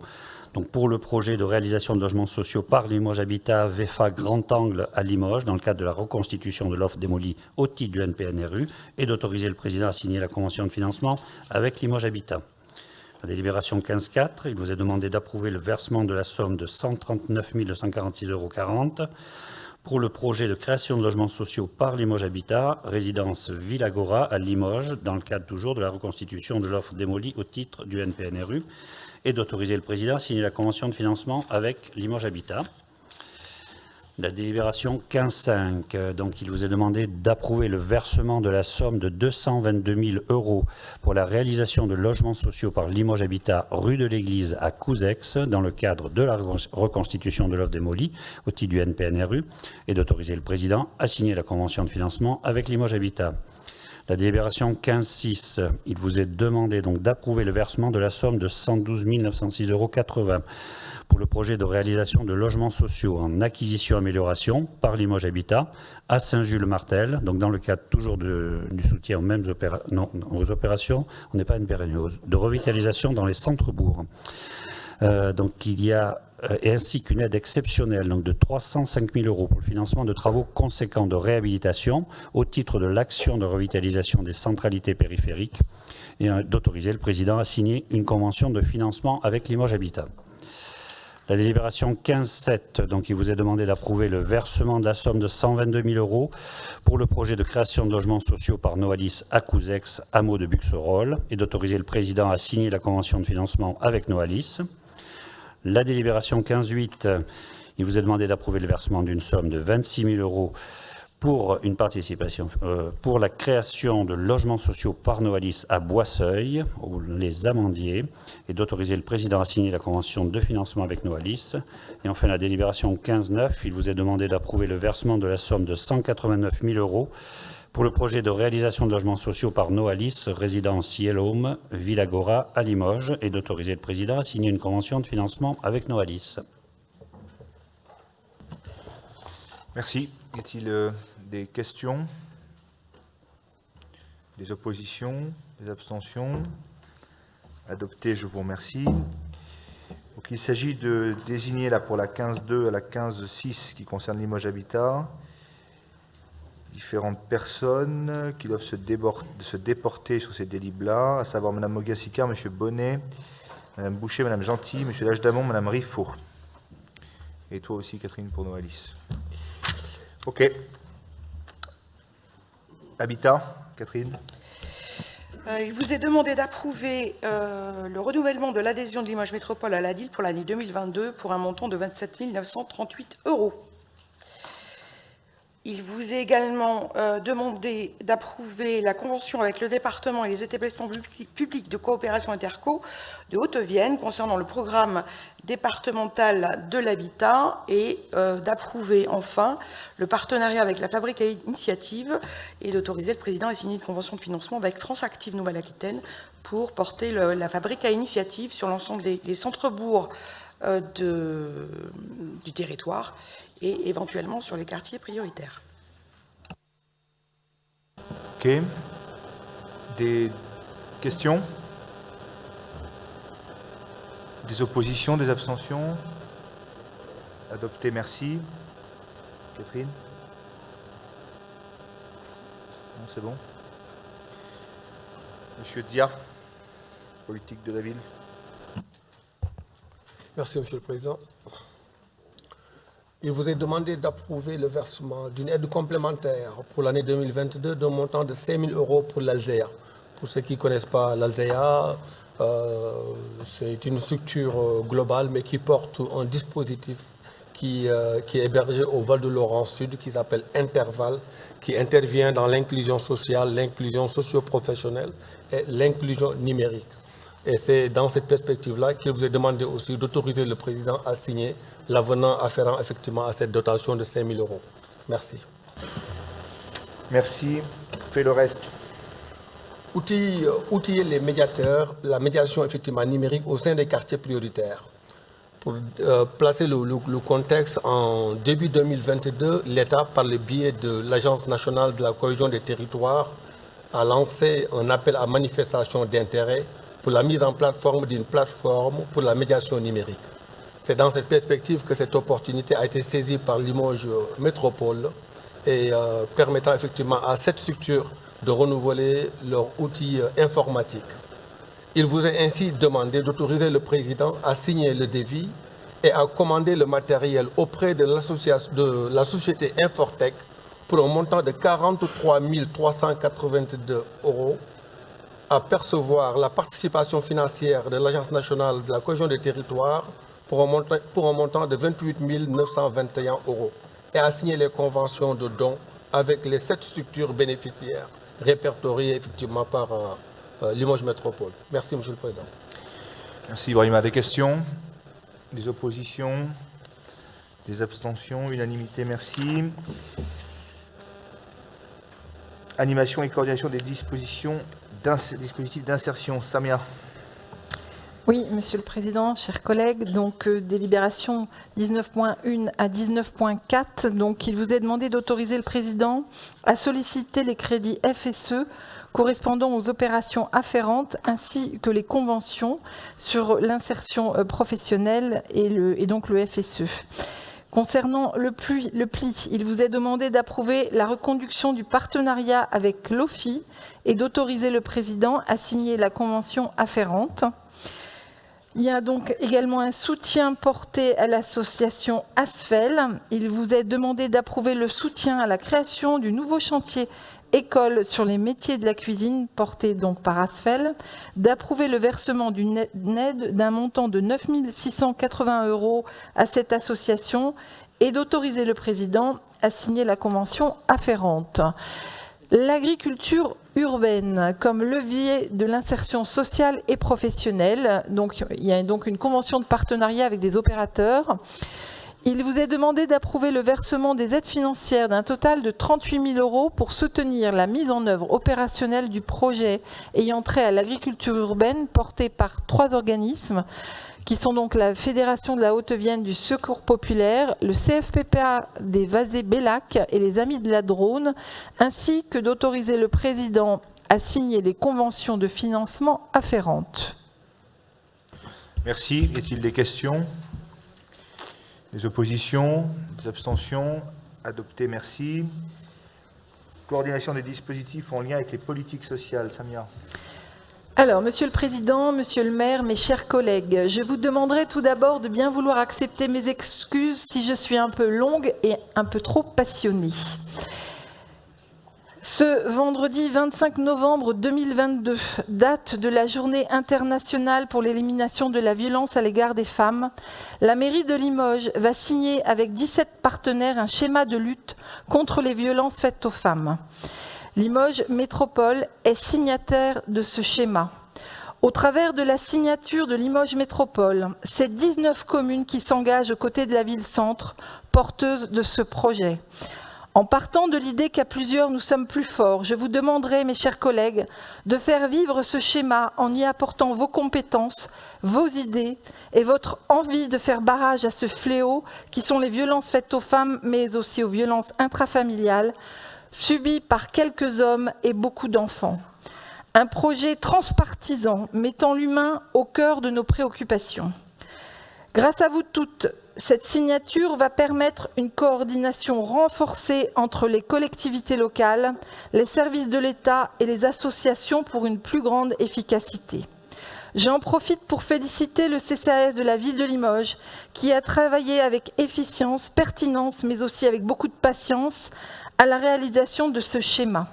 donc pour le projet de réalisation de logements sociaux par Limoges Habitat VEFA Grand Angle à Limoges, dans le cadre de la reconstitution de l'offre démolie au titre du NPNRU, et d'autoriser le président à signer la convention de financement avec Limoges Habitat. La délibération 15-4, il vous est demandé d'approuver le versement de la somme de 139 246,40 € pour le projet de création de logements sociaux par Limoges Habitat, résidence Villagora à Limoges, dans le cadre toujours de la reconstitution de l'offre démolie au titre du NPNRU, et d'autoriser le président à signer la convention de financement avec Limoges Habitat. La délibération 15-5, donc il vous est demandé d'approuver le versement de la somme de 222 000 € pour la réalisation de logements sociaux par Limoges Habitat, rue de l'Église à Couzex, dans le cadre de la reconstitution de l'offre démolie au titre du NPNRU, et d'autoriser le président à signer la convention de financement avec Limoges Habitat. La délibération 15-6, il vous est demandé donc d'approuver le versement de la somme de 112 906,80 € pour le projet de réalisation de logements sociaux en acquisition-amélioration par Limoges Habitat à Saint-Jules-Martel, donc dans le cadre toujours du soutien aux opérations, on n'est pas une pérennose, de revitalisation dans les centres-bourgs. Donc il y a et ainsi qu'une aide exceptionnelle donc de 305 000 € pour le financement de travaux conséquents de réhabilitation au titre de l'action de revitalisation des centralités périphériques, et d'autoriser le président à signer une convention de financement avec Limoges Habitat. La délibération 15-7, donc il vous est demandé d'approuver le versement de la somme de 122 000 € pour le projet de création de logements sociaux par Noalis à Couzex, hameau de Buxerolles, et d'autoriser le président à signer la convention de financement avec Noalis. La délibération 15-8, il vous est demandé d'approuver le versement d'une somme de 26 000 € pour une participation pour la création de logements sociaux par Noalis à Boisseuil, ou les Amandiers, et d'autoriser le président à signer la convention de financement avec Noalis. Et enfin, la délibération 15-9, il vous est demandé d'approuver le versement de la somme de 189 000 € pour le projet de réalisation de logements sociaux par Noalis, résidence Yellowhome, Villagora à Limoges, et d'autoriser le président à signer une convention de financement avec Noalis. Merci. Y a-t-il des questions? Des oppositions? Des abstentions? Adopté, je vous remercie. Donc, il s'agit de désigner là pour la 15-2 à la 15-6 qui concerne Limoges Habitat différentes personnes qui doivent se déporter sur ces délibes-là, à savoir Mme Moguin-Sicard, M. Bonnet, Mme Boucher, Mme Gentil, M. Lachdamont, Mme Riffaut. Et toi aussi, Catherine, pour Noalis. OK. Habitat, Catherine. Il vous est demandé d'approuver le renouvellement de l'adhésion de Limoges Métropole à l'ADIL pour l'année 2022 pour un montant de 27 938 €. Il vous est également demandé d'approuver la convention avec le département et les établissements publics de coopération interco de Haute-Vienne concernant le programme départemental de l'habitat et d'approuver enfin le partenariat avec la Fabrique à Initiative et d'autoriser le président à signer une convention de financement avec France Active Nouvelle-Aquitaine pour porter la Fabrique à Initiative sur l'ensemble des centres-bourgs du territoire et éventuellement sur les quartiers prioritaires. OK. Des questions? Des oppositions, des abstentions? Adopté, merci. Catherine? Non, c'est bon. Monsieur Dia, politique de la ville. Merci, Monsieur le Président. Il vous est demandé d'approuver le versement d'une aide complémentaire pour l'année 2022 d'un montant de 5 000 € pour l'Alzea. Pour ceux qui ne connaissent pas l'Alzea, c'est une structure globale, mais qui porte un dispositif qui est hébergé au Val de Laurent Sud, qui s'appelle Interval, qui intervient dans l'inclusion sociale, l'inclusion socio-professionnelle et l'inclusion numérique. Et c'est dans cette perspective-là qu'il vous est demandé aussi d'autoriser le président à signer l'avenant afférent effectivement à cette dotation de 5 000 €. Merci. Merci. Fais le reste. Outiller les médiateurs, la médiation effectivement numérique au sein des quartiers prioritaires. Pour placer le contexte, en début 2022, l'État, par le biais de l'Agence nationale de la cohésion des territoires, a lancé un appel à manifestation d'intérêt pour la mise en plateforme d'une plateforme pour la médiation numérique. C'est dans cette perspective que cette opportunité a été saisie par Limoges Métropole et permettant effectivement à cette structure de renouveler leur outil informatique. Il vous est ainsi demandé d'autoriser le président à signer le devis et à commander le matériel auprès de la société Infortec pour un montant de 43 382 €, à percevoir la participation financière de l'Agence nationale de la cohésion des territoires pour un montant de 28 921 € et à signer les conventions de dons avec les 7 structures bénéficiaires répertoriées effectivement par Limoges Métropole. Merci, Monsieur le Président. Merci, Ibrahima. Des questions? Des oppositions? Des abstentions? Unanimité, merci. Animation et coordination des dispositifs d'insertion. Samia. Oui, Monsieur le Président, chers collègues, donc délibération 19.1 à 19.4. Donc, il vous est demandé d'autoriser le Président à solliciter les crédits FSE correspondant aux opérations afférentes ainsi que les conventions sur l'insertion professionnelle et donc le FSE. Concernant le pli, il vous est demandé d'approuver la reconduction du partenariat avec l'OFI et d'autoriser le Président à signer la convention afférente. Il y a donc également un soutien porté à l'association ASFEL. Il vous est demandé d'approuver le soutien à la création du nouveau chantier école sur les métiers de la cuisine porté donc par ASFEL, d'approuver le versement d'une aide d'un montant de 9 680 € à cette association et d'autoriser le président à signer la convention afférente. L'agriculture urbaine comme levier de l'insertion sociale et professionnelle. Donc, il y a donc une convention de partenariat avec des opérateurs. Il vous est demandé d'approuver le versement des aides financières d'un total de 38 000 € pour soutenir la mise en œuvre opérationnelle du projet ayant trait à l'agriculture urbaine porté par 3 organismes qui sont donc la Fédération de la Haute-Vienne du Secours Populaire, le CFPPA des Vazé-Bellac et les Amis de la Drône, ainsi que d'autoriser le président à signer les conventions de financement afférentes. Merci. Y a-t-il des questions? Des oppositions? Des abstentions? Adopté, merci. Coordination des dispositifs en lien avec les politiques sociales. Samia. Alors, Monsieur le Président, Monsieur le maire, mes chers collègues, je vous demanderai tout d'abord de bien vouloir accepter mes excuses si je suis un peu longue et un peu trop passionnée. Ce vendredi 25 novembre 2022, date de la Journée internationale pour l'élimination de la violence à l'égard des femmes, la mairie de Limoges va signer avec 17 partenaires un schéma de lutte contre les violences faites aux femmes. Limoges Métropole est signataire de ce schéma. Au travers de la signature de Limoges Métropole, c'est 19 communes qui s'engagent aux côtés de la ville-centre, porteuse de ce projet. En partant de l'idée qu'à plusieurs nous sommes plus forts, je vous demanderai, mes chers collègues, de faire vivre ce schéma en y apportant vos compétences, vos idées et votre envie de faire barrage à ce fléau qui sont les violences faites aux femmes, mais aussi aux violences intrafamiliales, subies par quelques hommes et beaucoup d'enfants. Un projet transpartisan mettant l'humain au cœur de nos préoccupations. Grâce à vous toutes, cette signature va permettre une coordination renforcée entre les collectivités locales, les services de l'État et les associations pour une plus grande efficacité. J'en profite pour féliciter le CCAS de la ville de Limoges qui a travaillé avec efficience, pertinence, mais aussi avec beaucoup de patience à la réalisation de ce schéma.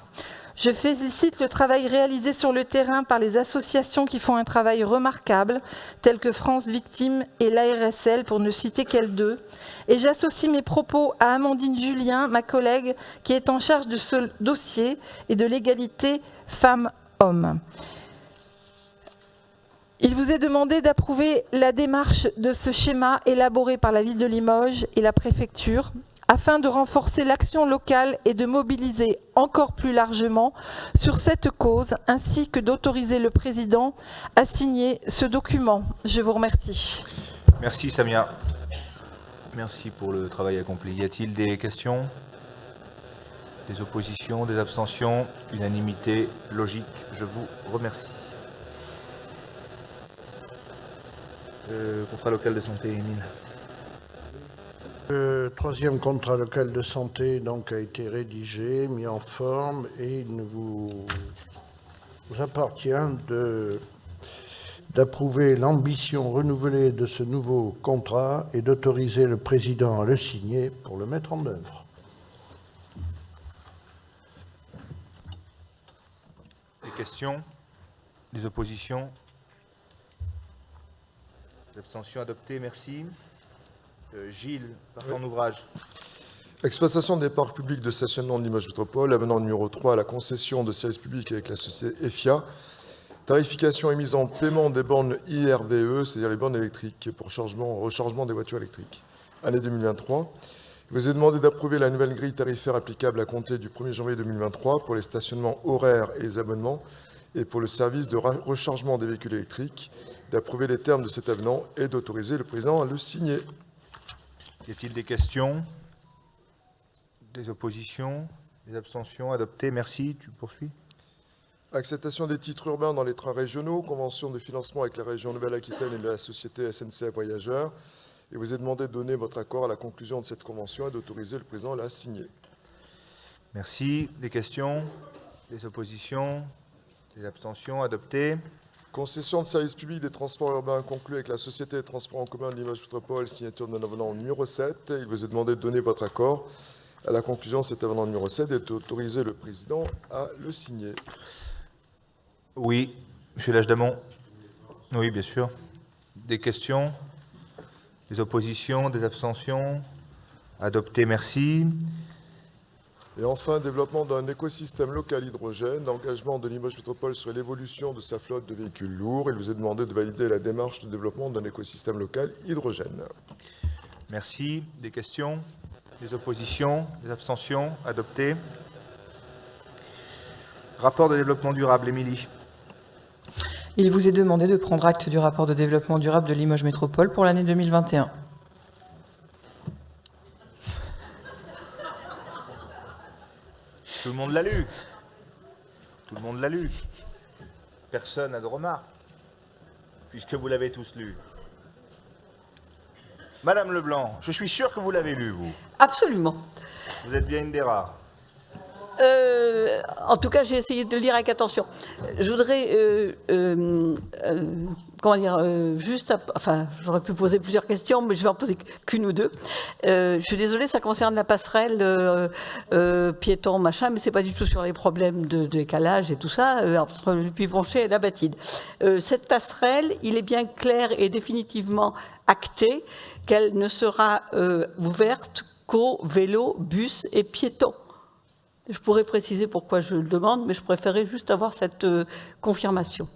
Je félicite le travail réalisé sur le terrain par les associations qui font un travail remarquable, telles que France Victimes et l'ARSL, pour ne citer qu'elles deux. Et j'associe mes propos à Amandine Julien, ma collègue, qui est en charge de ce dossier et de l'égalité femmes-hommes. Il vous est demandé d'approuver la démarche de ce schéma élaboré par la ville de Limoges et la préfecture, afin de renforcer l'action locale et de mobiliser encore plus largement sur cette cause, ainsi que d'autoriser le président à signer ce document. Je vous remercie. Merci Samia. Merci pour le travail accompli. Y a-t-il des questions? Des oppositions, des abstentions? Unanimité, logique, je vous remercie. Contrat local de santé, Émile. Le troisième contrat local de santé donc, a été rédigé, mis en forme, et il vous appartient d'approuver l'ambition renouvelée de ce nouveau contrat et d'autoriser le président à le signer pour le mettre en œuvre. Des questions? Des oppositions? Des abstentions adoptées, merci. Gilles, par ton ouvrage. Exploitation des parcs publics de stationnement de Limoges Métropole, avenant numéro 3 à la concession de services publics avec la société EFIA, tarification et mise en paiement des bornes IRVE, c'est-à-dire les bornes électriques pour rechargement des voitures électriques. Année 2023, il vous est demandé d'approuver la nouvelle grille tarifaire applicable à compter du 1er janvier 2023 pour les stationnements horaires et les abonnements et pour le service de rechargement des véhicules électriques, d'approuver les termes de cet avenant et d'autoriser le président à le signer. Y a-t-il des questions? Des oppositions? Des abstentions? Adopté, merci. Tu poursuis. Acceptation des titres urbains dans les trains régionaux, convention de financement avec la région Nouvelle-Aquitaine et de la société SNCF Voyageurs. Il vous est demandé de donner votre accord à la conclusion de cette convention et d'autoriser le président à la signer. Merci. Des questions? Des oppositions? Des abstentions? Adopté. Concession de services publics des transports urbains conclu avec la Société des transports en commun de Limoges Métropole, signature d'un avenant numéro 7. Il vous est demandé de donner votre accord à la conclusion de cet avenant numéro 7 et d'autoriser le président à le signer. Oui, Monsieur Lage-Damon. Oui, bien sûr. Des questions? Des oppositions? Des abstentions? Adopté, merci. Et enfin, développement d'un écosystème local hydrogène, l'engagement de Limoges Métropole sur l'évolution de sa flotte de véhicules lourds. Il vous est demandé de valider la démarche de développement d'un écosystème local hydrogène. Merci. Des questions? Des oppositions? Des abstentions? Adopté. Rapport de développement durable, Émilie. Il vous est demandé de prendre acte du rapport de développement durable de Limoges Métropole pour l'année 2021. Tout le monde l'a lu. Tout le monde l'a lu. Personne n'a de remarques, puisque vous l'avez tous lu. Madame Leblanc, je suis sûr que vous l'avez lu, vous. Absolument. Vous êtes bien une des rares. En tout cas, j'ai essayé de lire avec attention. Je voudrais, comment dire, enfin, j'aurais pu poser plusieurs questions, mais je vais en poser qu'une ou deux. Je suis désolée, ça concerne la passerelle piéton, machin, mais c'est pas du tout sur les problèmes de décalage et tout ça, entre le Puy-Poncher et la Batide. Cette passerelle, il est bien clair et définitivement acté qu'elle ne sera ouverte qu'aux vélos, bus et piétons. Je pourrais préciser pourquoi je le demande, mais je préférais juste avoir cette confirmation.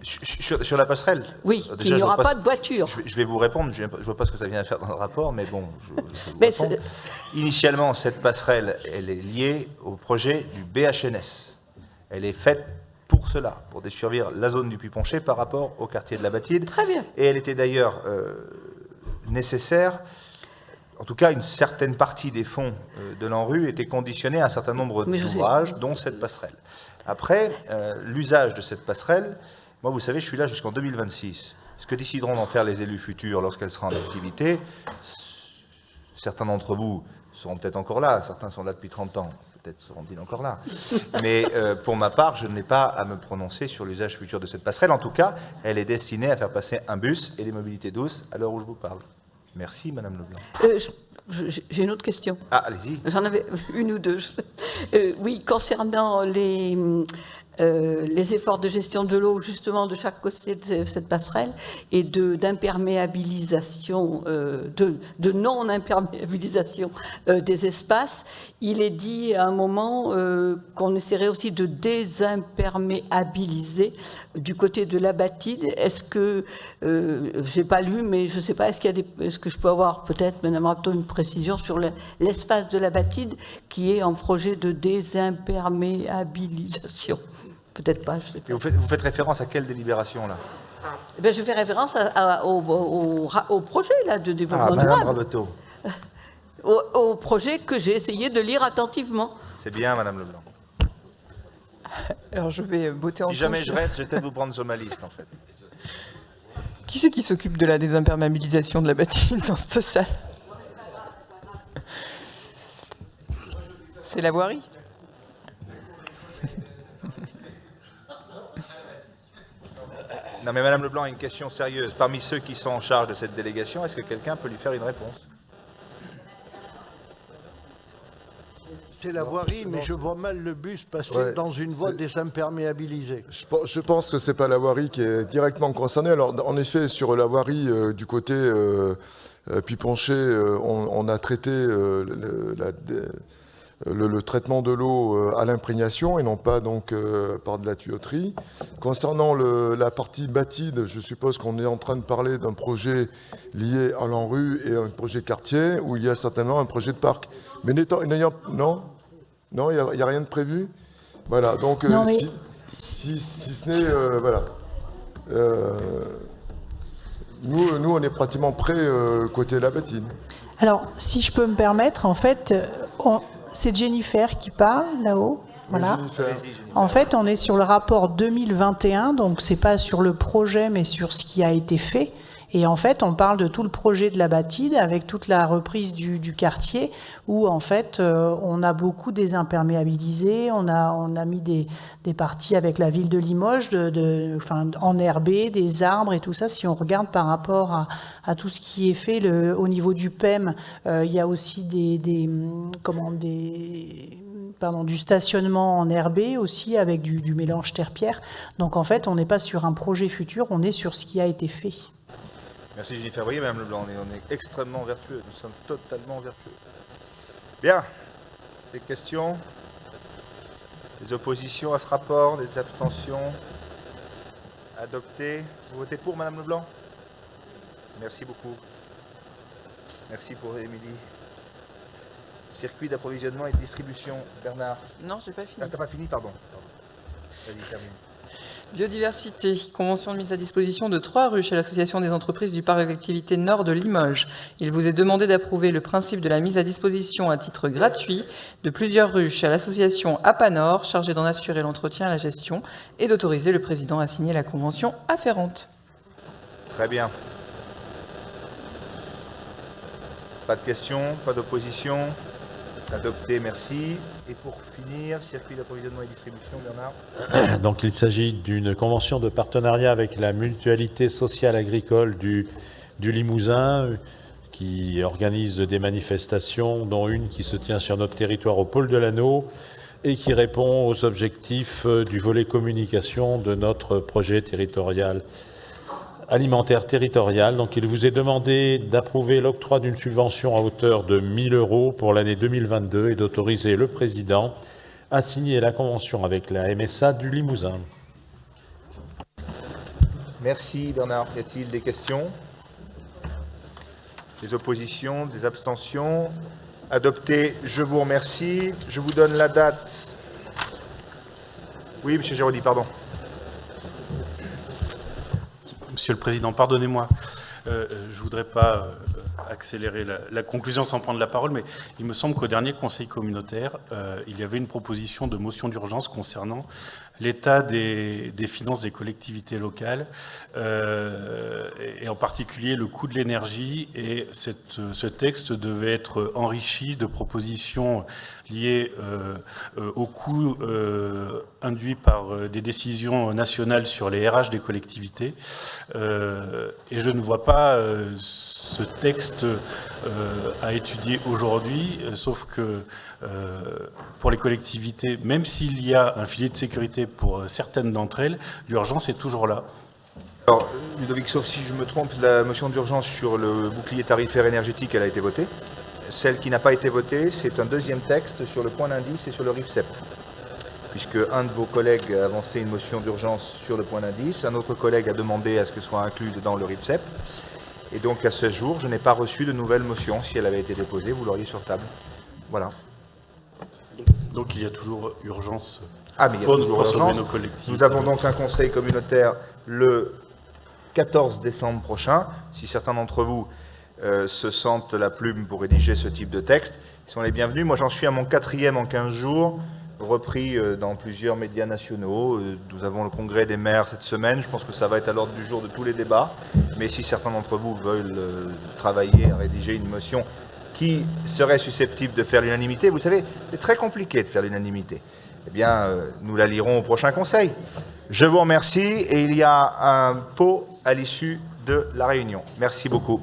Sur la passerelle? Oui, qu'il n'y aura pas de voiture. Je vais vous répondre, je ne vois pas ce que ça vient faire dans le rapport, mais bon, je vous réponds. Initialement, cette passerelle, elle est liée au projet du BHNS. Elle est faite pour cela, pour desservir la zone du Puy-Poncher par rapport au quartier de la Batide. Très bien. Et elle était d'ailleurs nécessaire. En tout cas, une certaine partie des fonds de l'ANRU était conditionnée à un certain nombre d'ouvrages, dont cette passerelle. Après, l'usage de cette passerelle, moi, vous savez, je suis là jusqu'en 2026. Ce que décideront d'en faire les élus futurs lorsqu'elle sera en activité, certains d'entre vous seront peut-être encore là, certains sont là depuis 30 ans, peut-être seront-ils encore là. Mais pour ma part, je n'ai pas à me prononcer sur l'usage futur de cette passerelle. En tout cas, elle est destinée à faire passer un bus et des mobilités douces à l'heure où je vous parle. Merci, Madame Leblanc. J'ai une autre question. Ah, allez-y. J'en avais une ou deux. Oui, concernant les efforts de gestion de l'eau, justement, de chaque côté de cette passerelle, et d'imperméabilisation, de non-imperméabilisation des espaces, il est dit à un moment qu'on essaierait aussi de désimperméabiliser du côté de la Batide. Est-ce que, j'ai pas lu, mais je sais pas, est-ce que je peux avoir peut-être, Madame Rapto, une précision sur l'espace de la Batide qui est en projet de désimperméabilisation? Peut-être pas, je sais pas. Et vous faites référence à quelle délibération, là? Eh bien, je fais référence au projet là, de développement Madame durable. Rabeteau. Au projet que j'ai essayé de lire attentivement. C'est bien, Madame Leblanc. Alors, je vais botter en touche. Si jamais je reste, je vais peut-être vous prendre sur ma liste, en fait. Qui c'est qui s'occupe de la désimperméabilisation de la Batide dans cette salle? C'est la voirie? Non, mais Madame Leblanc a une question sérieuse. Parmi ceux qui sont en charge de cette délégation, est-ce que quelqu'un peut lui faire une réponse? C'est la voirie, mais je vois mal le bus passer dans une voie désimperméabilisée. Je pense que ce n'est pas la voirie qui est directement concernée. Alors, en effet, sur la voirie du côté Puy-Poncher, on a traité le traitement de l'eau à l'imprégnation et non pas donc par de la tuyauterie. Concernant la partie Batide, je suppose qu'on est en train de parler d'un projet lié à l'ANRU et un projet quartier où il y a certainement un projet de parc. Mais non, il n'y a rien de prévu. Voilà, donc si ce n'est... voilà. Nous, on est pratiquement prêts côté la Batide. Alors, si je peux me permettre, en fait... C'est Jennifer qui parle là-haut. Voilà. En fait, on est sur le rapport 2021, donc c'est pas sur le projet, mais sur ce qui a été fait. Et en fait, on parle de tout le projet de la Batide avec toute la reprise du quartier où en fait, on a beaucoup désimperméabilisé. On a mis des parties avec la ville de Limoges, enherbées, des arbres et tout ça. Si on regarde par rapport à tout ce qui est fait au niveau du PEM, il y a aussi du stationnement enherbé aussi avec du mélange terre-pierre. Donc en fait, on n'est pas sur un projet futur, on est sur ce qui a été fait. Merci Jennifer. Vous voyez, Madame Leblanc, on est extrêmement vertueux. Nous sommes totalement vertueux. Bien. Des questions? Des oppositions à ce rapport? Des abstentions? Adopté. Vous votez pour, Madame Leblanc? Merci beaucoup. Merci pour Émilie. Circuit d'approvisionnement et de distribution. Bernard? Non, je n'ai pas fini. Ah, t'as pas fini, pardon. Vas-y, termine. Biodiversité, convention de mise à disposition de 3 ruches à l'Association des entreprises du parc d'activité Nord de Limoges. Il vous est demandé d'approuver le principe de la mise à disposition à titre gratuit de plusieurs ruches à l'association APANOR, chargée d'en assurer l'entretien et la gestion, et d'autoriser le président à signer la convention afférente. Très bien. Pas de questions, pas d'opposition. Adopté, merci. Et pour finir, circuit d'approvisionnement et distribution, Bernard. Donc il s'agit d'une convention de partenariat avec la mutualité sociale agricole du Limousin, qui organise des manifestations, dont une qui se tient sur notre territoire au pôle de l'Anneau et qui répond aux objectifs du volet communication de notre projet territorial alimentaire territorial. Donc il vous est demandé d'approuver l'octroi d'une subvention à hauteur de 1 000 € pour l'année 2022 et d'autoriser le président à signer la convention avec la MSA du Limousin. Merci Bernard. Y a-t-il des questions? Des oppositions? Des abstentions? Adopté, je vous remercie. Je vous donne la date. Oui, monsieur Géraudy, pardon. Monsieur le Président, pardonnez-moi, je ne voudrais pas accélérer la conclusion sans prendre la parole, mais il me semble qu'au dernier Conseil communautaire, il y avait une proposition de motion d'urgence concernant l'état des finances des collectivités locales, et en particulier le coût de l'énergie, et ce texte devait être enrichi de propositions liées au coût induit par des décisions nationales sur les RH des collectivités. Et je ne vois pas ce texte à étudier aujourd'hui, sauf que pour les collectivités, même s'il y a un filet de sécurité pour certaines d'entre elles, l'urgence est toujours là. Alors, Ludovic, sauf si je me trompe, la motion d'urgence sur le bouclier tarifaire énergétique, elle a été votée. Celle qui n'a pas été votée, c'est un deuxième texte sur le point d'indice et sur le RIFSEP. Puisque un de vos collègues a avancé une motion d'urgence sur le point d'indice, un autre collègue a demandé à ce que soit inclus dans le RIFSEP. Et donc, à ce jour, je n'ai pas reçu de nouvelle motion. Si elle avait été déposée, vous l'auriez sur table. Voilà. Donc, il y a toujours urgence. Ah, mais il y a toujours urgence. Nos collectivités. Nous avons donc un conseil communautaire le 14 décembre prochain. Si certains d'entre vous se sentent la plume pour rédiger ce type de texte, ils sont les bienvenus. Moi, j'en suis à mon 4e en 15 jours, repris dans plusieurs médias nationaux. Nous avons le congrès des maires cette semaine. Je pense que ça va être à l'ordre du jour de tous les débats. Mais si certains d'entre vous veulent travailler à rédiger une motion qui serait susceptible de faire l'unanimité, vous savez, c'est très compliqué de faire l'unanimité. Eh bien, nous la lirons au prochain conseil. Je vous remercie et il y a un pot à l'issue de la réunion. Merci beaucoup.